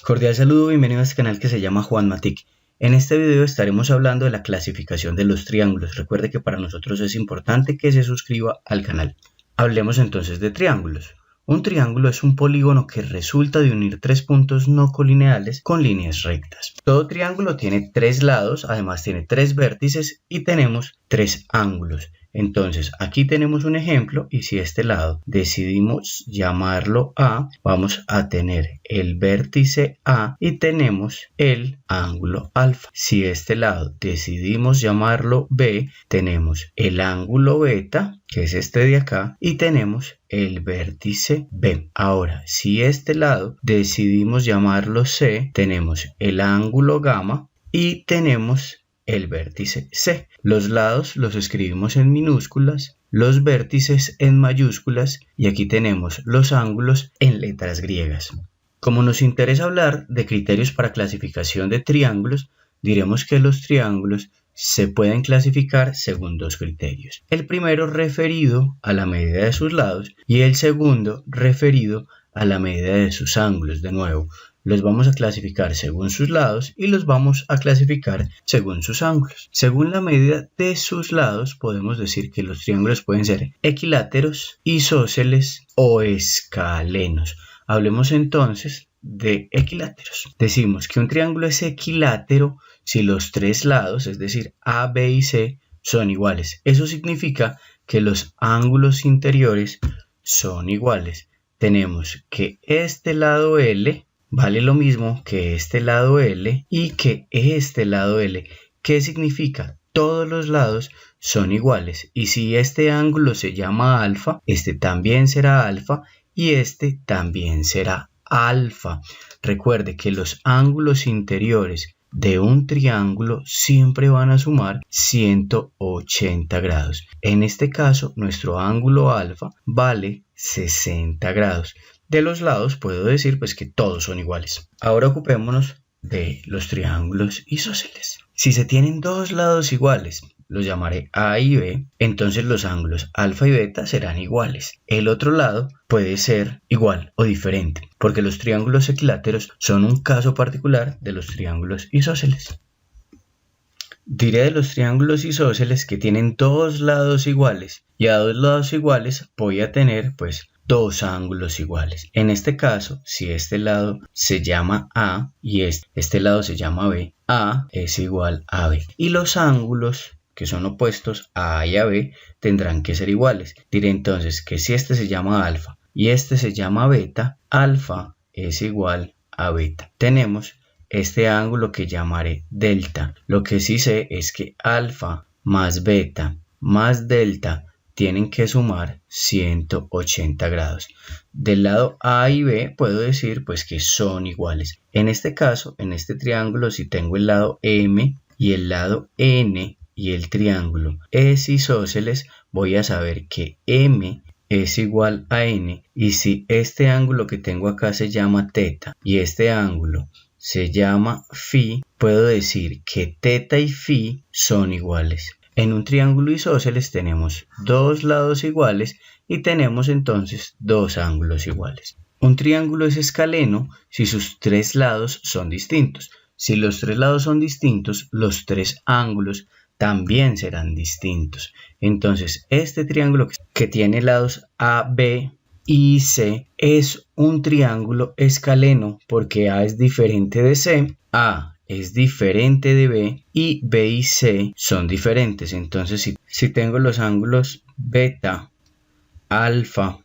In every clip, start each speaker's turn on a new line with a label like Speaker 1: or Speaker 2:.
Speaker 1: Cordial saludo, bienvenido a este canal que se llama Juanmatic. En este video estaremos hablando de la clasificación de los triángulos. Recuerde que para nosotros es importante que se suscriba al canal. Hablemos entonces de triángulos. Un triángulo es un polígono que resulta de unir tres puntos no colineales con líneas rectas. Todo triángulo tiene tres lados, además tiene tres vértices y tenemos tres ángulos. Entonces aquí tenemos un ejemplo y si este lado decidimos llamarlo A, vamos a tener el vértice A y tenemos el ángulo alfa. Si este lado decidimos llamarlo B, tenemos el ángulo beta, que es este de acá, y tenemos el vértice B. Ahora, si este lado decidimos llamarlo C, tenemos el ángulo gamma y tenemos el vértice C. Los lados los escribimos en minúsculas, los vértices en mayúsculas y aquí tenemos los ángulos en letras griegas. Como nos interesa hablar de criterios para clasificación de triángulos, diremos que los triángulos se pueden clasificar según dos criterios. El primero referido a la medida de sus lados y el segundo referido a la medida de sus ángulos. De nuevo, los vamos a clasificar según sus lados y los vamos a clasificar según sus ángulos. Según la medida de sus lados, podemos decir que los triángulos pueden ser equiláteros, isósceles o escalenos. Hablemos entonces de equiláteros. Decimos que un triángulo es equilátero si los tres lados, es decir, A, B y C, son iguales. Eso significa que los ángulos interiores son iguales. Tenemos que este lado L vale lo mismo que este lado L y que este lado L. ¿Qué significa? Todos los lados son iguales y si este ángulo se llama alfa, este también será alfa y este también será alfa. Recuerde que los ángulos interiores de un triángulo siempre van a sumar 180 grados. En este caso, nuestro ángulo alfa vale 60 grados. De los lados puedo decir que todos son iguales. Ahora ocupémonos de los triángulos isósceles. Si se tienen dos lados iguales, los llamaré A y B, entonces los ángulos alfa y beta serán iguales. El otro lado puede ser igual o diferente, porque los triángulos equiláteros son un caso particular de los triángulos isósceles. Diré de los triángulos isósceles que tienen dos lados iguales y a dos lados iguales voy a tener dos ángulos iguales. En este caso, si este lado se llama A y este lado se llama B, A es igual a B. Y los ángulos que son opuestos a A y a B tendrán que ser iguales. Diré entonces que si este se llama alfa y este se llama beta, alfa es igual a beta. Tenemos este ángulo que llamaré delta. Lo que sí sé es que alfa más beta más delta tienen que sumar 180 grados. Del lado A y B puedo decir que son iguales. En este caso, en este triángulo, si tengo el lado M y el lado N y el triángulo es isósceles, voy a saber que M es igual a N y si este ángulo que tengo acá se llama teta y este ángulo se llama phi, puedo decir que teta y phi son iguales. En un triángulo isósceles tenemos dos lados iguales y tenemos entonces dos ángulos iguales. Un triángulo es escaleno si sus tres lados son distintos. Si los tres lados son distintos, los tres ángulos también serán distintos. Entonces, este triángulo que tiene lados A, B y C es un triángulo escaleno porque A es diferente de C, A es diferente de B y B y C son diferentes. Entonces, si tengo los ángulos beta, alfa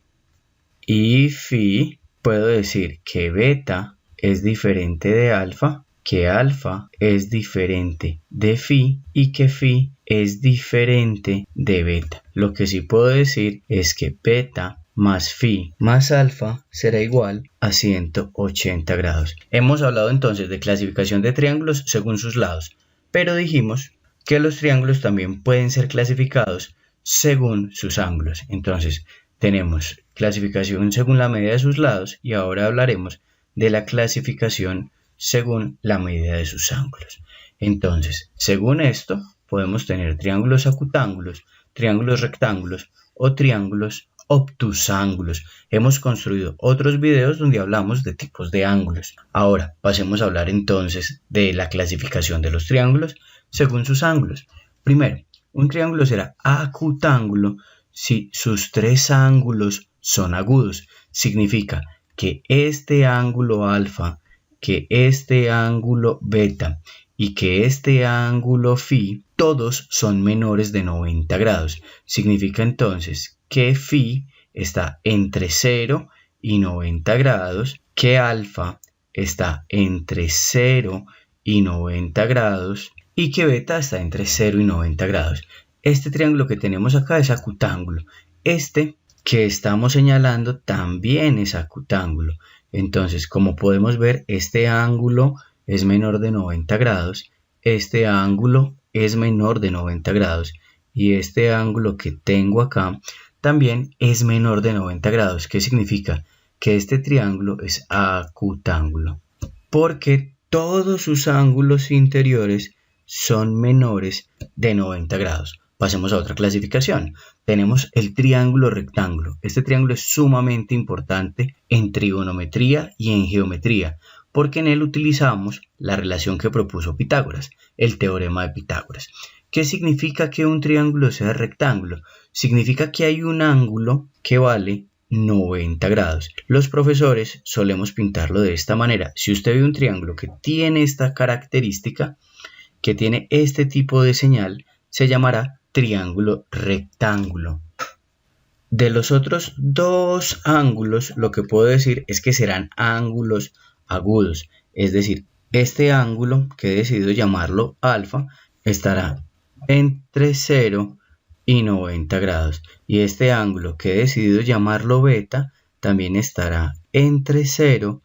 Speaker 1: y phi, puedo decir que beta es diferente de alfa, que alfa es diferente de phi y que phi es diferente de beta. Lo que sí puedo decir es que beta más phi más alfa será igual a 180 grados. Hemos hablado entonces de clasificación de triángulos según sus lados, pero dijimos que los triángulos también pueden ser clasificados según sus ángulos. Entonces tenemos clasificación según la medida de sus lados y ahora hablaremos de la clasificación según la medida de sus ángulos. Entonces, según esto, podemos tener triángulos acutángulos, triángulos rectángulos o triángulos obtusángulos. Hemos construido otros videos donde hablamos de tipos de ángulos. Ahora pasemos a hablar entonces de la clasificación de los triángulos según sus ángulos. Primero, un triángulo será acutángulo si sus tres ángulos son agudos. Significa que este ángulo alfa, que este ángulo beta y que este ángulo phi, todos son menores de 90 grados. Significa entonces que phi está entre 0 y 90 grados, que alfa está entre 0 y 90 grados y que beta está entre 0 y 90 grados. Este triángulo que tenemos acá es acutángulo. Este que estamos señalando también es acutángulo. Entonces, como podemos ver, este ángulo es menor de 90 grados, este ángulo es menor de 90 grados y este ángulo que tengo acá también es menor de 90 grados. ¿Qué significa? Que este triángulo es acutángulo, porque todos sus ángulos interiores son menores de 90 grados. Pasemos a otra clasificación. Tenemos el triángulo rectángulo. Este triángulo es sumamente importante en trigonometría y en geometría, porque en él utilizamos la relación que propuso Pitágoras, el teorema de Pitágoras. ¿Qué significa que un triángulo sea rectángulo? Significa que hay un ángulo que vale 90 grados. Los profesores solemos pintarlo de esta manera. Si usted ve un triángulo que tiene esta característica, que tiene este tipo de señal, se llamará triángulo rectángulo. De los otros dos ángulos, lo que puedo decir es que serán ángulos agudos. Es decir, este ángulo, que he decidido llamarlo alfa, estará entre 0 y 90 grados. Y este ángulo, que he decidido llamarlo beta, también estará entre 0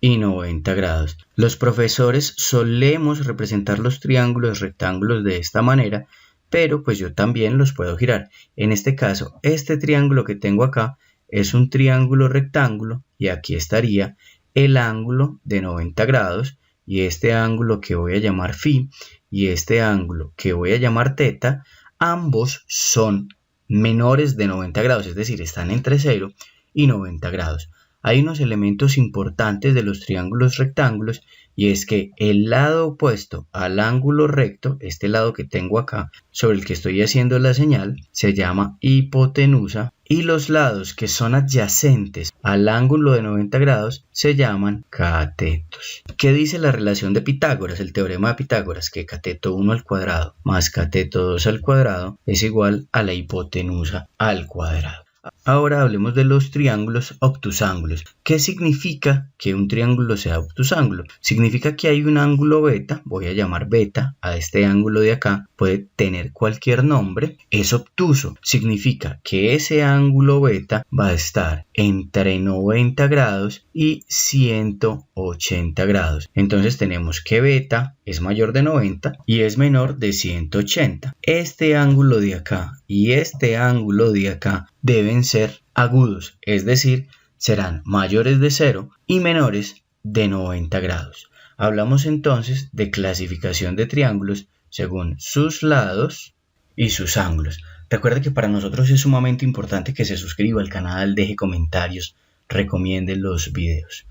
Speaker 1: y 90 grados. Los profesores solemos representar los triángulos rectángulos de esta manera, pero pues yo también los puedo girar. En este caso, este triángulo que tengo acá es un triángulo rectángulo y aquí estaría el ángulo de 90 grados y este ángulo que voy a llamar phi y este ángulo que voy a llamar teta, ambos son menores de 90 grados, es decir, están entre 0 y 90 grados. Hay unos elementos importantes de los triángulos rectángulos y es que el lado opuesto al ángulo recto, este lado que tengo acá, sobre el que estoy haciendo la señal, se llama hipotenusa y los lados que son adyacentes al ángulo de 90 grados se llaman catetos. ¿Qué dice la relación de Pitágoras, el teorema de Pitágoras? Que cateto 1 al cuadrado más cateto 2 al cuadrado es igual a la hipotenusa al cuadrado. Ahora hablemos de los triángulos obtusángulos. ¿Qué significa que un triángulo sea obtusángulo? Significa que hay un ángulo beta, voy a llamar beta a este ángulo de acá, puede tener cualquier nombre, es obtuso. Significa que ese ángulo beta va a estar entre 90 grados y 180 grados. Entonces tenemos que beta es mayor de 90 y es menor de 180. Este ángulo de acá y este ángulo de acá deben ser agudos, es decir, serán mayores de 0 y menores de 90 grados. Hablamos entonces de clasificación de triángulos según sus lados y sus ángulos. Recuerde que para nosotros es sumamente importante que se suscriba al canal, deje comentarios, recomiende los videos.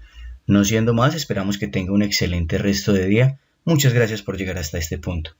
Speaker 1: No siendo más, esperamos que tenga un excelente resto de día. Muchas gracias por llegar hasta este punto.